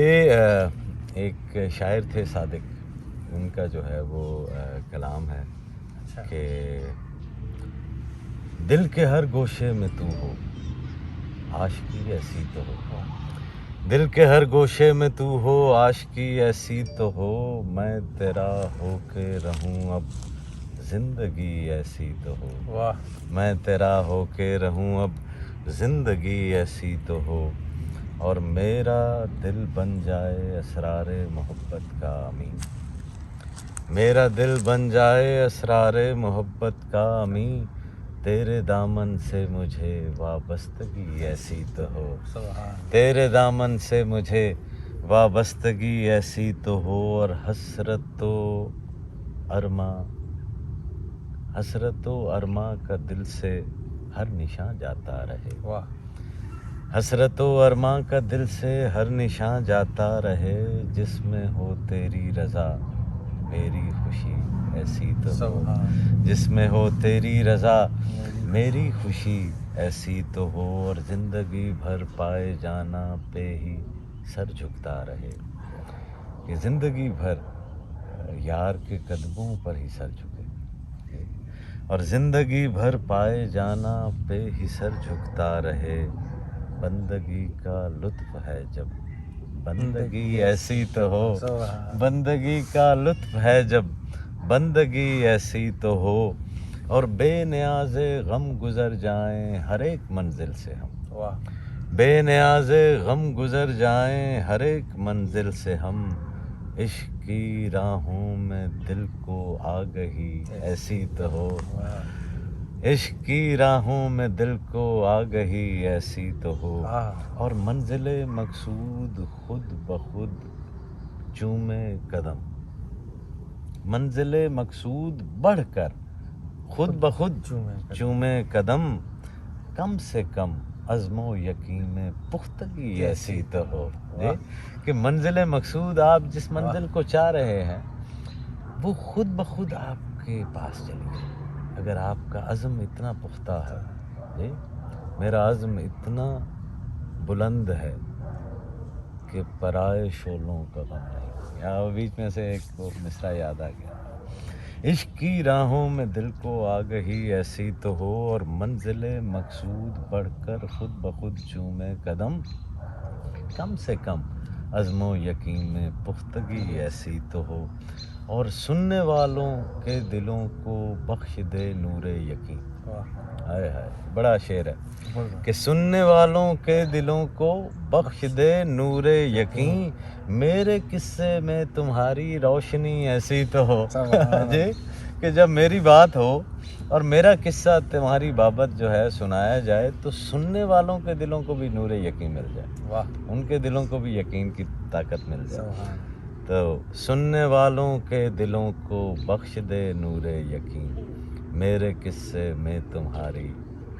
یہ ایک شاعر تھے صادق، ان کا جو ہے وہ کلام ہے کہ دل کے ہر گوشے میں تو ہو، عاشقی ایسی تو ہو، دل کے ہر گوشے میں تو ہو، عاشقی ایسی تو ہو، میں تیرا ہو کے رہوں اب زندگی ایسی تو ہو، میں تیرا ہو کے رہوں اب زندگی ایسی تو ہو، اور میرا دل بن جائے اسرار محبت کا امین، میرا دل بن جائے اسرار محبت کا امین، تیرے دامن سے مجھے وابستگی ایسی تو ہو، تیرے دامن سے مجھے وابستگی ایسی تو ہو، اور حسرت و ارماں کا دل سے ہر نشاں جاتا رہے، حسرت و ارماں کا دل سے ہر نشاں جاتا رہے، جس میں ہو تیری رضا میری خوشی ایسی تو ہو، جس میں ہو تیری رضا میری خوشی ایسی تو ہو، اور زندگی بھر پائے جانا پہ ہی سر جھکتا رہے، کہ زندگی بھر یار کے قدموں پر ہی سر جھکے، اور زندگی بھر پائے جانا پہ ہی سر جھکتا رہے، بندگی کا لطف ہے جب بندگی ایسی تو ہو، بندگی کا لطف ہے جب بندگی ایسی تو ہو، اور بے نیاز غم گزر جائیں ہر ایک منزل سے ہم، بے نیاز غم گزر جائیں ہر ایک منزل سے ہم، عشق کی راہوں میں دل کو آگہی ایسی تو ہو، عشق کی راہوں میں دل کو آگہی ایسی تو ہو، اور منزل مقصود خود بخود چومے قدم، منزل مقصود بڑھ کر خود بخود چومے قدم، کم سے کم عزم و یقین میں پختگی ایسی تو ہو، کہ منزل مقصود آپ جس منزل کو چاہ رہے ہیں وہ خود بخود آپ کے پاس چلی جائے، اگر آپ کا عزم اتنا پختہ ہے، میرا عزم اتنا بلند ہے کہ پرائے شعلوں کا غم نہیں، یا بیچ میں سے ایک مصرع یاد آ گیا، عشق کی راہوں میں دل کو آگہی ایسی تو ہو، اور منزل مقصود بڑھ کر خود بخود چومے قدم، کم سے کم عزم و یقین میں پختگی ایسی تو ہو، اور سننے والوں کے دلوں کو بخش دے نور یقین، ہائے ہائے بڑا شعر ہے، کہ سننے والوں کے دلوں کو بخش دے نور یقین، میرے قصے میں تمہاری روشنی ایسی تو ہو، جی کہ جب میری بات ہو اور میرا قصہ تمہاری بابت جو ہے سنایا جائے تو سننے والوں کے دلوں کو بھی نور یقین مل جائے، ان کے دلوں کو بھی یقین کی طاقت مل جائے، تو سننے والوں کے دلوں کو بخش دے نور یقین، میرے قصے میں تمہاری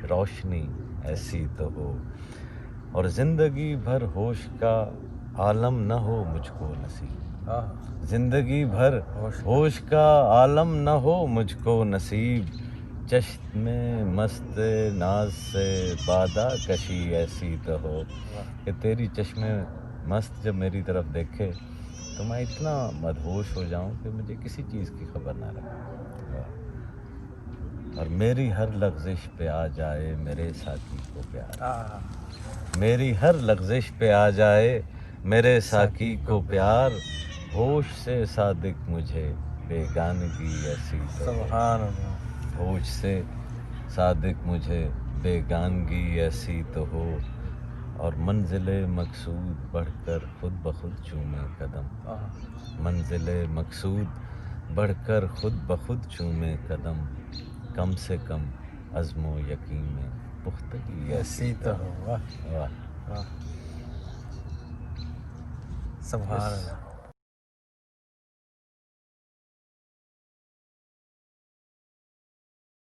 روشنی ایسی تو ہو، اور زندگی بھر ہوش کا عالم نہ ہو مجھ کو نصیب، زندگی بھر ہوش کا عالم نہ ہو مجھ کو نصیب، چشم مست ناز سے بادہ کشی ایسی تو ہو، کہ تیری چشم مست جب میری طرف دیکھے تو میں اتنا مدہوش ہو جاؤں کہ مجھے کسی چیز کی خبر نہ رہے، اور میری ہر لغزش پہ آ جائے میرے ساقی کو پیار، میری ہر لغزش پہ آ جائے میرے ساقی کو پیار، ہوش سے صادق مجھے بیگانگی ایسی تو ہو، ہوش سے صادق مجھے بیگانگی ایسی تو ہو، اور منزل مقصود بڑھ کر خود بخود چومے قدم، منزل مقصود بڑھ کر خود بخود چومے قدم، کم سے کم عزم و یقین میں پختگی ایسی تو ہو، واہ واہ، سبحان اللہ۔